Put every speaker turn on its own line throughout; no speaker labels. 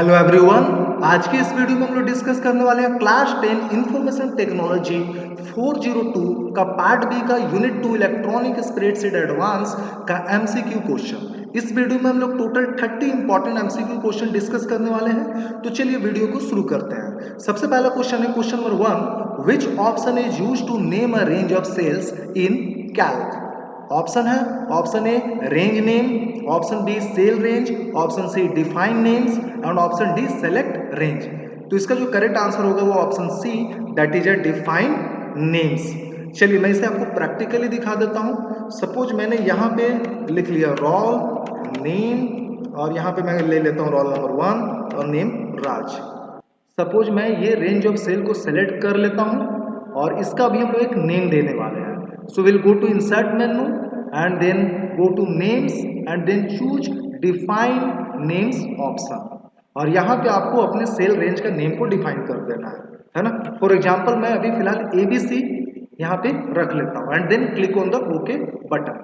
Hello everyone. आज की इस वीडियो में हम लोग डिस्कस करने वाले हैं क्लास 10 इंफॉर्मेशन टेक्नोलॉजी 402 का पार्ट बी का यूनिट 2 इलेक्ट्रॉनिक स्प्रेडशीट एडवांस का एमसीक्यू क्वेश्चन। इस वीडियो में हम लोग total 30 important MCQ question discuss करने वाले हैं। तो चलिए वीडियो को शुरू करते हैं। सबसे पहला क्वेश्चन है question number 1, which option is used to name a range of cells in Calc. Option है option A range name, option B cell range, option C define names and option D select range. तो इसका जो correct answer होगा वो option C, that is a define names. चलिए मैं इसे आपको प्रैक्टिकली दिखा देता हूं। सपोज मैंने यहाँ पे लिख लिया रोल नेम और यहाँ पे मैं ले लेता हूँ रोल नंबर 1 और नेम राज। सपोज मैं ये रेंज ऑफ सेल को सेलेक्ट कर लेता हूँ और इसका भी हम लोग एक नेम देने वाले हैं। So will go to insert menu and then go to names and then choose define names option, और यहाँ पे आपको अपने सेल रेंज का नेम को डिफाइन कर देना है ना। फॉर एग्जाम्पल मैं अभी फिलहाल ABC यहाँ पे रख लेता हूँ and then click on the okay button.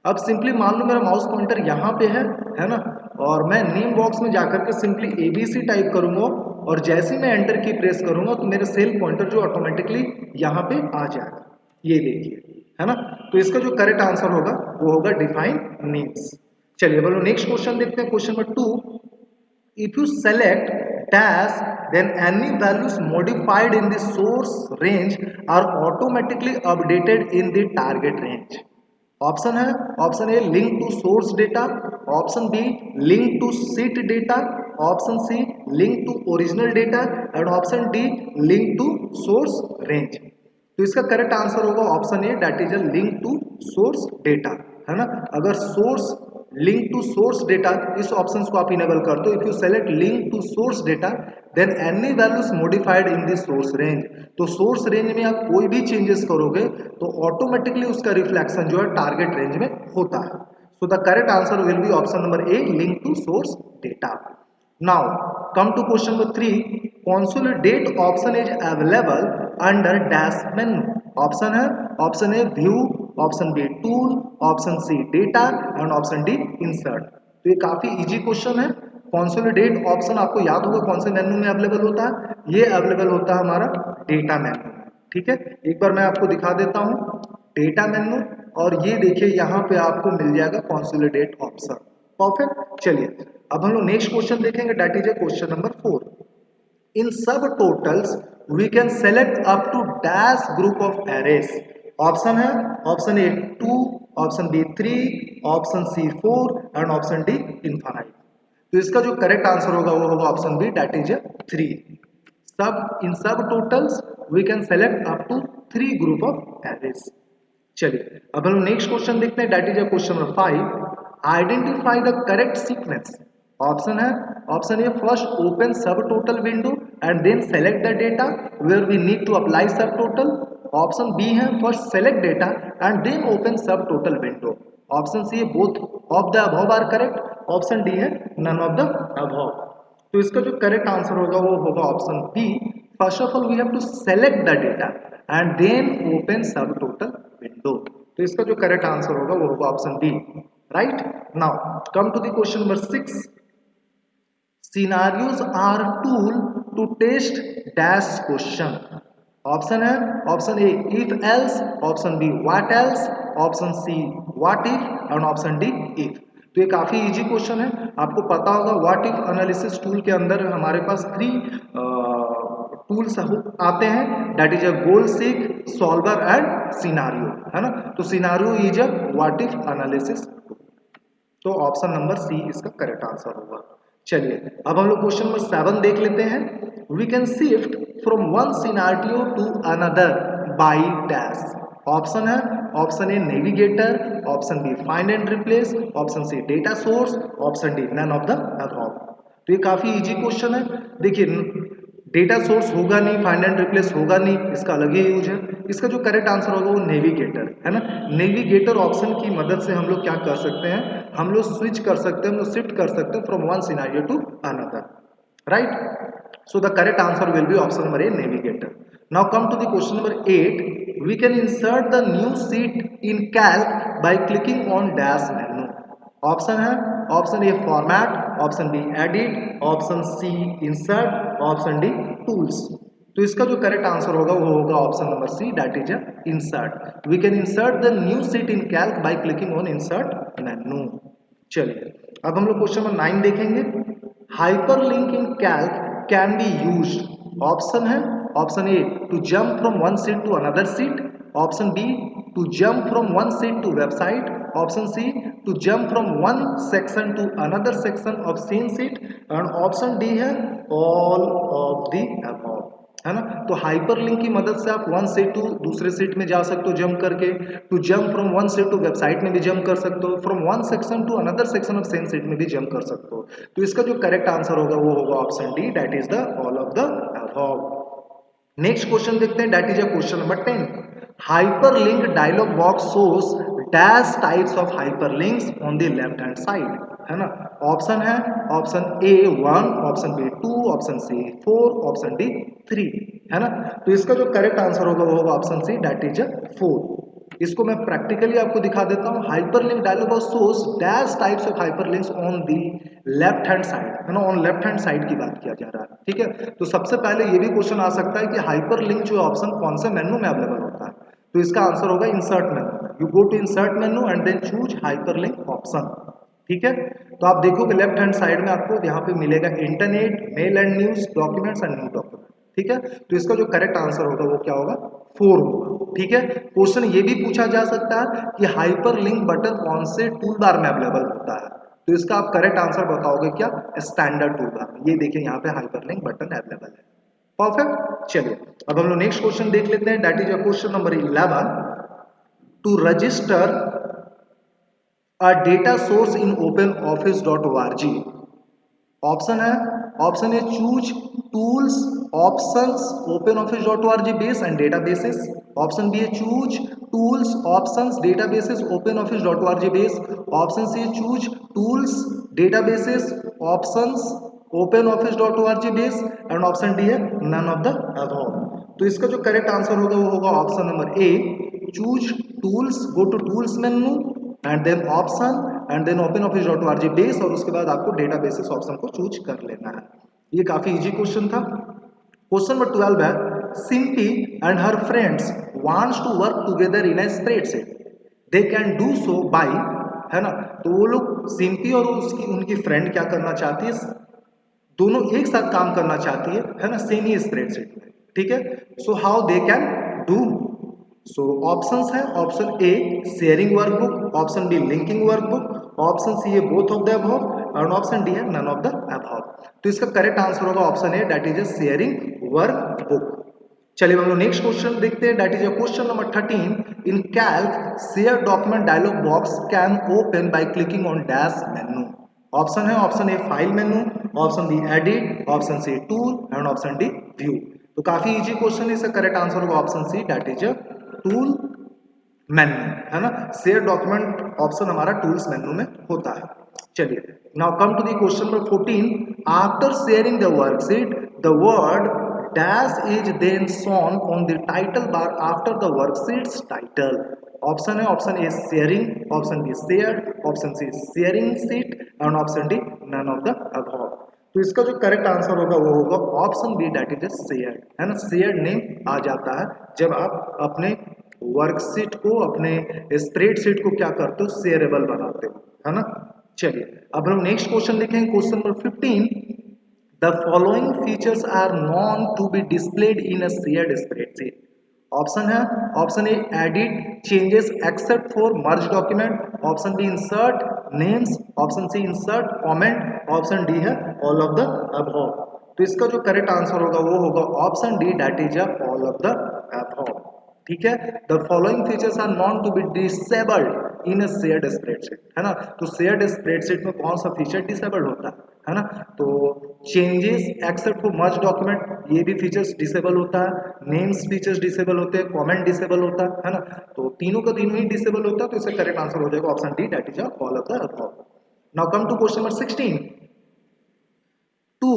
अब सिंपली मान लो मेरा माउस पॉइंटर यहाँ पे है ना, और मैं नेम बॉक्स में जाकर के सिंपली ABC टाइप करूंगा और जैसे मैं एंटर की प्रेस करूंगा तो मेरे सेल पॉइंटर जो ऑटोमेटिकली यहाँ पे आ जाएगा। ये देखिए है ना। तो इसका जो करेक्ट आंसर होगा वो होगा डिफाइन नेम्स। चलिए बोलो नेक्स्ट क्वेश्चन देखते हैं। Question number 2, if you select dash then any values modified in the source range are automatically updated in the target range। Option है option A link to source data, option B link to sheet data, option C link to original data and option D link to source range. तो इसका correct answer होगा option A, that is a link to source data, है ना। अगर source link to source data इस option को आप enable कर दो, if you select link to source data then any values modified in the source range, तो source range में आप कोई भी चेंजेस करोगे तो ऑटोमेटिकली उसका रिफ्लेक्शन जो है टारगेट रेंज में होता है। So the correct answer will be option number A, link to source data. Now come to question number 3, consolidate option is available under dash menu. Option है option A view, option B tool, option C data and option D insert. तो ये काफी easy question है। Consolidate option आपको याद होगा कौन से मेनू में अवेलेबल होता है, ये अवेलेबल होता है हमारा डेटा मेनू। ठीक है, एक बार मैं आपको दिखा देता हूँ डेटा मेनू, और ये देखिए यहाँ पे आपको मिल जाएगा कंसोलिडेट ऑप्शन। परफेक्ट। चलिए अब हम लोग नेक्स्ट क्वेश्चन देखेंगे, that is question number 4, in subtotals we can select up to dash group of arrays. Option है option A 2, option B 3, option C 4 and option D infinite. तो इसका जो correct answer होगा वो होगा option B, that is 3। सब in subtotals we can select up to 3 group of arrays. चलिए अब हम नेक्स्ट क्वेश्चन देखते हैं, that is question number 5, identify the correct sequence. Option है option A first open subtotal window and then select the data where we need to apply subtotal, option B है first select data and then open subtotal window, option C है both of the above are correct, option D है none of the above. तो इसका जो correct answer होगा वो होगा option B, first of all we have to select the data and then open subtotal window. तो इसका जो करेक्ट आंसर होगा वो होगा option B, right. Now come to the question number 6, scenarios are tool to test dash question. Option है option A if else, option B what else, option see what if and option D if. तो ये काफी easy question है, आपको पता होगा what if analysis tool के अंदर हमारे पास 3 टूल्स आते हैं, that is a goal seek, solver and scenario, है ना। तो scenario is a what if analysis, तो ऑप्शन नंबर सी इसका करेक्ट आंसर होगा। चलिए अब हम लोग क्वेश्चन नंबर 7 देख लेते हैं, we can shift from one scenario to another by dash. Option है option A navigator, option B find and replace, option C data source, option D none of the above. तो ये काफी easy question है। देखिए data source होगा नहीं, find and replace होगा नहीं, इसका अलग ही यूज है। इसका जो करेक्ट आंसर होगा वो नेविगेटर, है ना। नेविगेटर ऑप्शन की मदद से हम लोग क्या कर सकते हैं, हम लोग स्विच कर सकते हैं, हम लोग शिफ्ट कर सकते हैं from one scenario to another, right. So the correct answer will be option number A, navigator. Now come to the question number 8, we can insert the new sheet in Calc by clicking on dash menu. Option है option A format, option B edit, option C insert, option D tools. तो इसका जो correct answer होगा वो होगा option number C, that is insert. We can insert the new sheet in Calc by clicking on insert menu. चलिए अब हम लोग क्वेश्चन नंबर 9 देखेंगे। Hyperlink in Calc can be used. Option है option A to jump from one sheet to another sheet, option B to jump from one sheet to website, option C to jump from one section to another section of same sheet, and option D है all of the above, है ना। तो hyperlink की मदद से आप one sheet to दूसरे sheet में जा सकते हो जंप करके, to jump from one sheet to website में भी जंप कर सकते हो, from one section to another section of same sheet में भी जंप कर सकते हो। तो इसका जो करेक्ट आंसर होगा वो होगा option D, that is the all of the above. Next question देखते हैं, that is a question number 10। Hyperlink dialogue box shows dash types of hyperlinks on the left hand side, है ना। Option है option A 1, option B 2, option C 4, option D 3, है ना। तो इसका जो करेक्ट आंसर होगा वो होगा ऑप्शन सी, दैट इज 4। इसको मैं प्रैक्टिकली आपको दिखा देता हूं। Hyperlink dialogue box shows dash types of hyperlinks on the left hand side, है ना। ऑन लेफ्ट हैंड साइड की बात किया जा रहा है, ठीक है। तो सबसे पहले ये भी क्वेश्चन आ सकता है कि हाइपरलिंक जो ऑप्शन कौन से मेनू में अवेलेबल होता है। तो इसका आंसर होगा insert menu. You go to insert menu and then choose hyperlink option, ठीक है। तो आप देखोगे लेफ्ट हैंड साइड में आपको यहाँ पे मिलेगा internet, male and news, documents and new document, ठीक है। तो इसका जो करेक्ट आंसर होगा वो क्या होगा, 4 होगा, ठीक है। क्वेश्चन ये भी पूछा जा सकता है कि हाइपरलिंक बटन कौन से टूल बार में अवेलेबल होता है। तो इसका आप करेक्ट आंसर बताओगे क्या, स्टैंडर्ड टूल बार। ये देखिए यहाँ पे हाइपरलिंक बटन अवेलेबल है, परफेक्ट। चलिए अब हम लोग नेक्स्ट क्वेश्चन देख लेते हैं, that is question number 11। To register a data source in openoffice.org। Option है option A choose tools, options, openoffice.org base and databases, option B choose tools, options, databases, openoffice.org base, option C choose tools, databases, options, openoffice.org base, and option D है none of the above. तो इसका जो correct answer होगा वो होगा option number A, choose tools, go to tools menu and then option and then openoffice.org base, और उसके बाद आपको डेटाबेसेस ऑप्शन को चूज कर लेना है। ये काफी इजी क्वेश्चन था। क्वेश्चन नंबर 12 है, Simpy and her friends wants to work together in a spreadsheet, they can do so by, है ना। तो वो लोग सिंपी और उसकी उनकी फ्रेंड क्या करना चाहती है, दोनों एक साथ काम करना चाहती है ना, सेम ही स्प्रेडशीट में, ठीक है। So how they can do. So options है option A sharing workbook, option B linking workbook, option C है बोथ ऑफ द अबव, और ऑप्शन डी है नन ऑफ द अबव। तो इसका करेक्ट आंसर होगा option A, that is a sharing workbook. चलिए हम लोग नेक्स्ट क्वेश्चन देखते हैं, that is a question number 13। In Calc share document dialog box can open by clicking on dash menu. Option है option A file menu, option B edit, option C tool, and option D view. तो काफी easy question है, इसका correct answer होगा option C, that is a tool menu, है ना। Share document option हमारा tools menu में होता है। चलिए now come to the question number 14। After sharing the worksheet the word dash is then shown on the title bar after the worksheets title. Option है option A sharing, option B shared, option C sharing sheet, and option D none of the above. तो इसका जो correct answer होगा वो होगा option B, that is shared, है ना। Shared name आ जाता है जब आप अपने वर्कशीट को, अपने स्प्रेडशीट को क्या करते हो, शेयरेबल बनाते हो, है ना। चलिए अब हम नेक्स्ट क्वेश्चन देखेंगे, question number 15। The following features are known to be displayed in a shared spreadsheet. Option है option A edit changes accept for merge document, option B insert names, option C insert comment, option D है all of the above. तो इसका जो correct answer होगा वो होगा option D, that is all of the above, ठीक है। The following features are known to be disabled in a shared spreadsheet, है ना। तो शेयर्ड स्प्रेडशीट में कौन सा फीचर डिसेबल्ड होता है ना। तो changes accept for merge document, ये भी फीचर्स डिसेबल होता है, नेम्स फीचर्स डिसेबल होते हैं, कमेंट डिसेबल होता है ना। तो तीनों का तीनों ही डिसेबल होता है, तो इसका करेक्ट आंसर हो जाएगा option D, that is all of the above. Now come to question number 16। To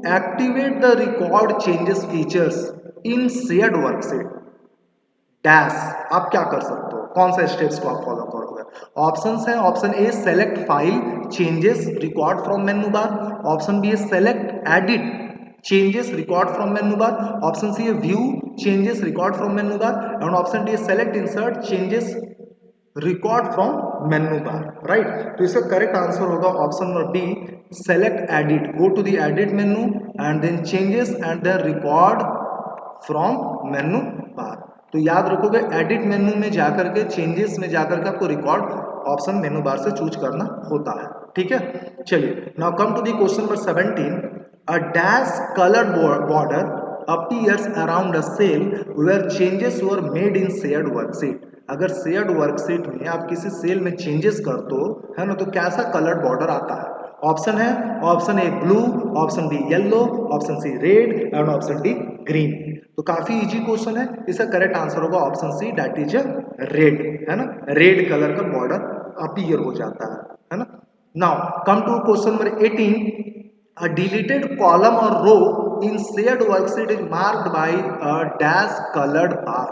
activate the record changes features in shared worksheet dash, आप क्या कर सकते हो, कौन सा स्टेप्स को आप फॉलो करोगे। ऑप्शन है option A select file changes record from menu bar, option B select edit changes record from menu bar, option C view changes record from menu bar, and option D select insert changes record from menu bar, right? तो इसका correct answer होगा option number B select edit, go to the edit menu and then changes and then record from menu bar। तो याद रखोगे edit मेनू में जाकर के changes में जाकर के आपको रिकॉर्ड ऑप्शन मेनू बार से चूज करना होता है, ठीक है। चलिए now come to the question number 17। A dash colored border appears around a cell where changes were made in shared worksheet। अगर शेयर्ड वर्कशीट में आप किसी सेल में चेंजेस कर दो है ना, तो कैसा कलर्ड बॉर्डर आता है? ऑप्शन है option A blue, option B yellow, option C red and option D green. तो काफी इजी क्वेश्चन है, इसका करेक्ट आंसर होगा option C that is red, है ना। रेड कलर का बॉर्डर अपीयर हो जाता है ना। Now come to question number 18। A deleted column or row in shared worksheet is marked by a dash colored bar।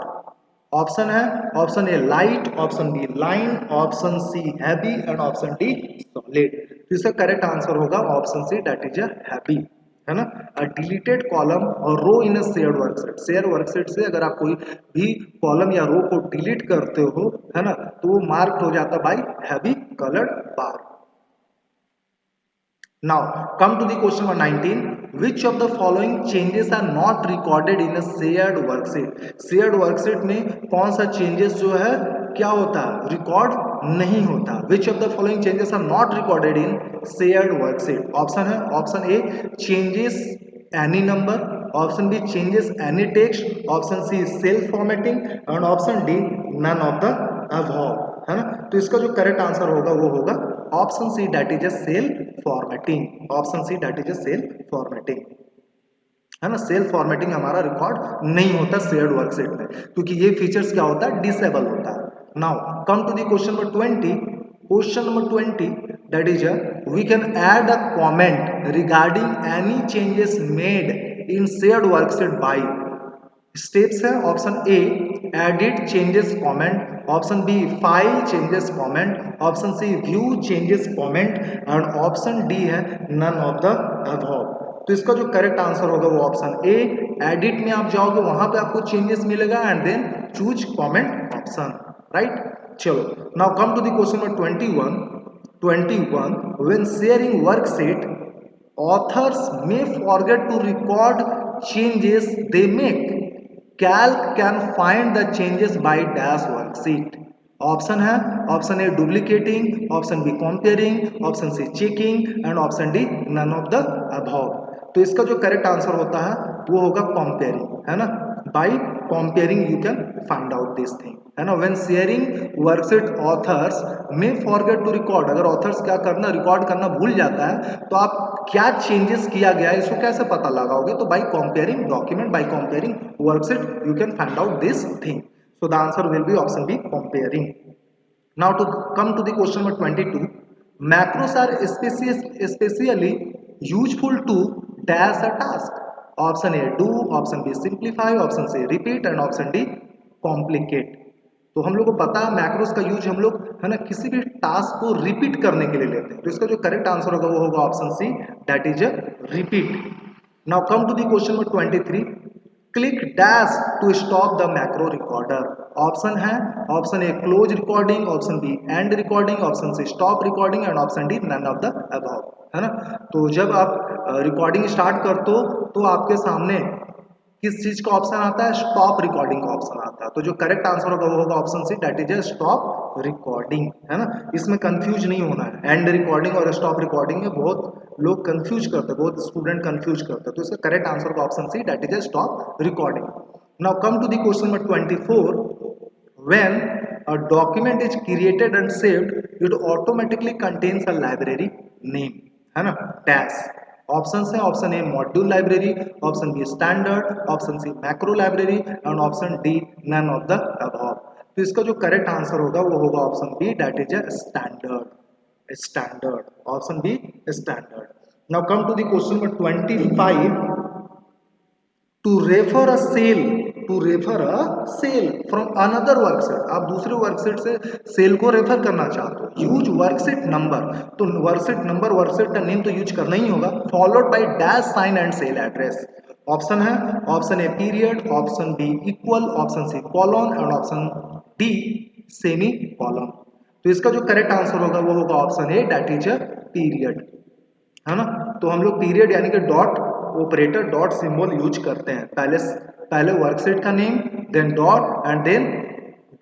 Option है option A light, option B line, option C heavy and option D solid. तो इसका correct answer होगा option C that is heavy, है ना। A deleted column और row in a shared worksheet, share worksheet से अगर आप कोई भी कॉलम या रो को डिलीट करते हो है ना, तो वो मार्क हो जाता bye heavy coloured bar. Now come to the question number 19. Which of the following changes are not recorded in a shared worksheet? Shared worksheet में कौन सा changes जो है क्या होता है, रिकॉर्ड नहीं होता। Which of the following changes are not recorded in shared worksheet? Option है option A changes any number, option B changes any text, option C cell formatting and option D none of the above, है ना। तो इसका जो correct answer होगा वो होगा option C that is a cell formatting, option C that is a cell formatting, है ना। सेल फॉर्मेटिंग हमारा रिकॉर्ड नहीं होता शेयर्ड वर्कशीट में, क्योंकि ये फीचर्स क्या होता है, डिसेबल होता है। Now come to the question number 20। Question number 20 that is we can add a comment regarding any changes made in shared worksheet by. Steps है option A edit changes comment, option B file changes comment, option C view changes comment and option D है none of the above. तो इसका जो correct answer होगा वो option A edit में आप जाओगे वहां पे आपको चेंजेस मिलेगा and then choose comment option, right. चलो now come to the question number 21 when sharing worksheet authors may forget to record changes they make, calc can find the changes by dash worksheet। Option है option A duplicating, option B comparing, option C checking and option D none of the above. तो इसका जो correct answer होता है वो होगा comparing, है ना। By comparing you can find out this thing, है ना। When sharing worksheet authors may forget to record, अगर ऑथर्स क्या करना रिकॉर्ड करना भूल जाता है तो आप क्या चेंजेस किया गया है इसको कैसे पता लगाओगे, तो by comparing document, by comparing worksheet you can find out this thing. So the answer will be option B comparing. Now to come to the question number 22. Macros are especially useful to dash a task. Option A do, option B simplify, option C repeat and option D complicate। तो हम लोग को पता है macros का use हम लोग है ना किसी भी टास्क को रिपीट करने के लिए लेते हैं। तो इसका जो करेक्ट आंसर होगा वो होगा option C that is repeat. Now come to the question number 23। Click dash to stop the macro recorder. Option है option A close recording, option B end recording, option C stop recording and option D none of the above, है ना। तो जब आप recording start करते हो तो आपके सामने किस चीज का ऑप्शन आता है, स्टॉप रिकॉर्डिंग का ऑप्शन आता है। तो जो करेक्ट आंसर होगा वो होगा option C that is stop recording, है ना। इसमें कंफ्यूज नहीं होना है, एंड रिकॉर्डिंग और स्टॉप रिकॉर्डिंग में बहुत लोग कंफ्यूज करते हैं, बहुत स्टूडेंट कंफ्यूज करते हैं। तो इसका करेक्ट आंसर होगा option C that is stop recording. Now come to the question number 24। When a document is created and saved it automatically contains a library name, है ना, डैश। ऑप्शन है option A module library, option B standard, option C macro library and option D none of the above. तो इसका जो correct answer होगा वो होगा option B that is standard, standard, option B standard. Now come to the question number 25। To refer a cell to refer a cell from another worksheet, आप दूसरे worksheet से cell को रेफर करना चाहते हो। यूज वर्कशीट नंबर, तो worksheet number worksheet का name तो यूज करना ही होगा, followed by dash sign and cell address. Option है, option A period, option B equal, option C colon and option D semicolon. तो इसका जो करेक्ट आंसर होगा वो होगा option A, that is a period, है ना। तो हम लोग पीरियड यानी कि dot operator, dot symbol use करते हैं, पहले वर्कशीट का name, then dot and then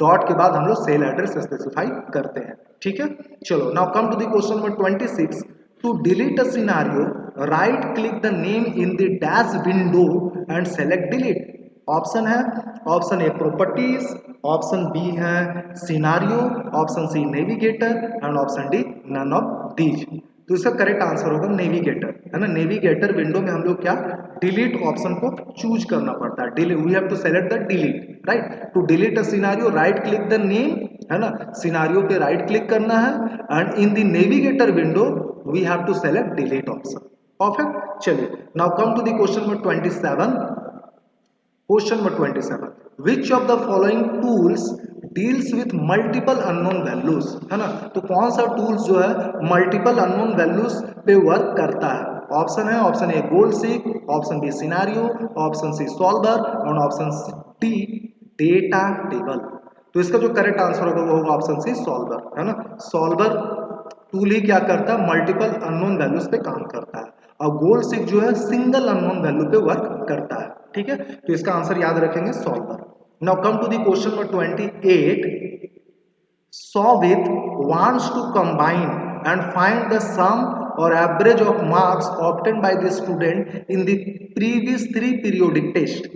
dot के बाद हम लोग सेल एड्रेस स्पेसिफाई करते हैं, ठीक है। चलो now come to the question number 26। To delete a scenario, right click the name in the dash window and select delete. Option है, option A properties, option B है scenario, option C navigator and option D none of these. तो इसका correct answer होगा navigator, है ना। Navigator window में हम लोग क्या डिलीट ऑप्शन को चूज करना पड़ता है, delete, we have to select the delete, right. To delete a scenario, right click the name, है ना, सिनेरियो पे राइट क्लिक करना है and in the navigator window we have to select delete option. Perfect. चलिए now come to the question number 27। Question number 27, which of the following tools deals with multiple unknown values, है ना। तो कौन सा tools जो है multiple unknown values पे work करता है। ऑप्शन है, option A goal seek, option B scenario, option C solver और ऑप्शन डी डेटा टेबल। तो इसका जो करेक्ट आंसर होगा वो होगा ऑप्शन सी सॉल्वर, है ना। सॉल्वर टूल ही क्या करता है, मल्टीपल अननोन वैल्यूज पे काम करता है, और गोल सीक जो है सिंगल अननोन वैल्यू पे वर्क करता है, ठीक है। तो इसका आंसर याद रखेंगे solver. Now come to the question number 28। Sovit wants to combine and find the sum or average of marks obtained by the student in the previous 3 periodic tests.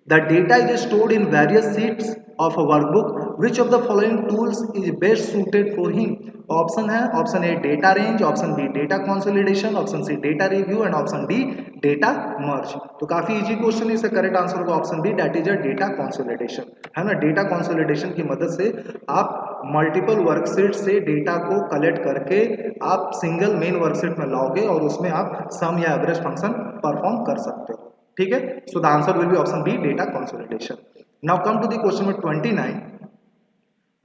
The data is stored in various sheets of a workbook. Which of the following tools is best suited for him? Option है, option A data range, option B data consolidation, option C data review and option D data merge. तो काफी easy question है, इसका correct answer होगा option B, that is a data consolidation, है ना। Data consolidation की मदद से आप मल्टीपल वर्कशीट से डेटा को कलेक्ट करके आप सिंगल मेन वर्कशीट में लाओगे और उसमें आप सम या एवरेज फंक्शन परफॉर्म कर सकते हो, ठीक है। So the answer will be option B, data consolidation. Now come to the question number 29।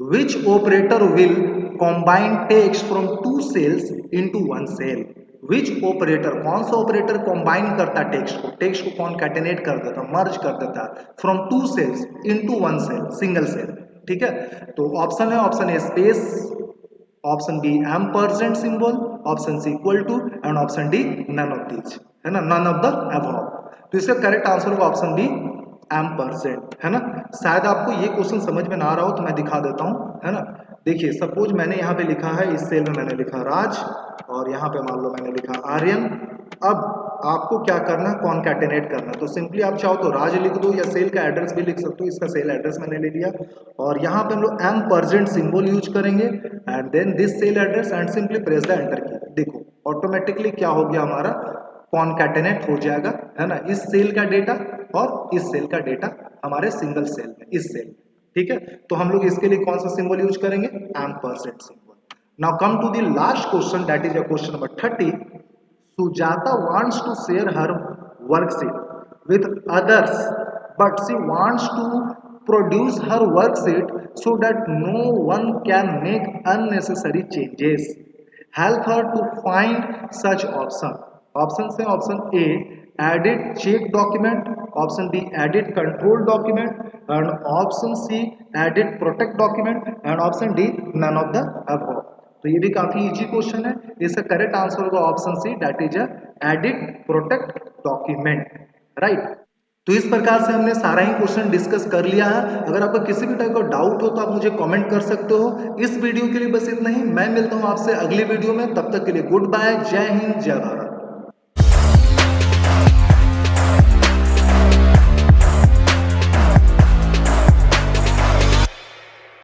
Which operator will combine text from 2 cells into 1 cell? Which operator, कौन सा ऑपरेटर कॉम्बाइन करता है text को कॉन्कैटिनेट कर देता, मर्ज कर देता from 2 cells into 1 cell, single cell, ठीक है। तो ऑप्शन है, option A space, option B ampersand symbol, option C equal to and option D none of these, है ना, नन ऑफ द अबव। तो इसका करेक्ट आंसर होगा ऑप्शन बी एम्परसेंड, है ना। शायद आपको ये क्वेश्चन समझ में ना आ रहा हो तो मैं दिखा देता हूँ, है ना। देखिए सपोज मैंने यहाँ पे लिखा है, इस सेल में मैंने लिखा राज और यहाँ पे मान लो मैंने लिखा आर्यन। अब आपको क्या करना है, कॉन्कैटिनेट करना है। तो सिंपली आप चाहो तो राज लिख दो या सेल का एड्रेस भी लिख सकते हो, इसका सेल एड्रेस मैंने ले लिया और यहाँ पे हम लोग एम्परसेंड सिंबल यूज करेंगे and then this cell address and simply press the enter key. देखो ऑटोमेटिकली क्या हो गया, हमारा कॉन्कैटिनेट हो जाएगा, है ना, इस सेल का डेटा और इस सेल का डेटा हमारे सिंगल सेल में, इस सेल, ठीक है। तो हम लोग इसके लिए कौन सा सिंबल यूज करेंगे, ampersand symbol. Now come to the last question, that is a question number 30। Sujata wants to share her worksheet with others but she wants to produce her worksheet so that no one can make unnecessary changes. Help her to find such option. Option है, option A edit check document, option B edit control document and option C edit protect document and option D none of the above. तो ये भी काफी easy question है, इसका correct answer होगा option C, that is edit protect document, right. तो इस प्रकार से हमने सारा ही क्वेश्चन डिस्कस कर लिया है। अगर आपको किसी भी टाइप का डाउट हो तो आप मुझे कमेंट कर सकते हो। इस वीडियो के लिए बस इतना ही, मैं मिलता हूं आपसे अगली वीडियो में, तब तक के लिए गुड बाय, जय हिंद, जय भारत।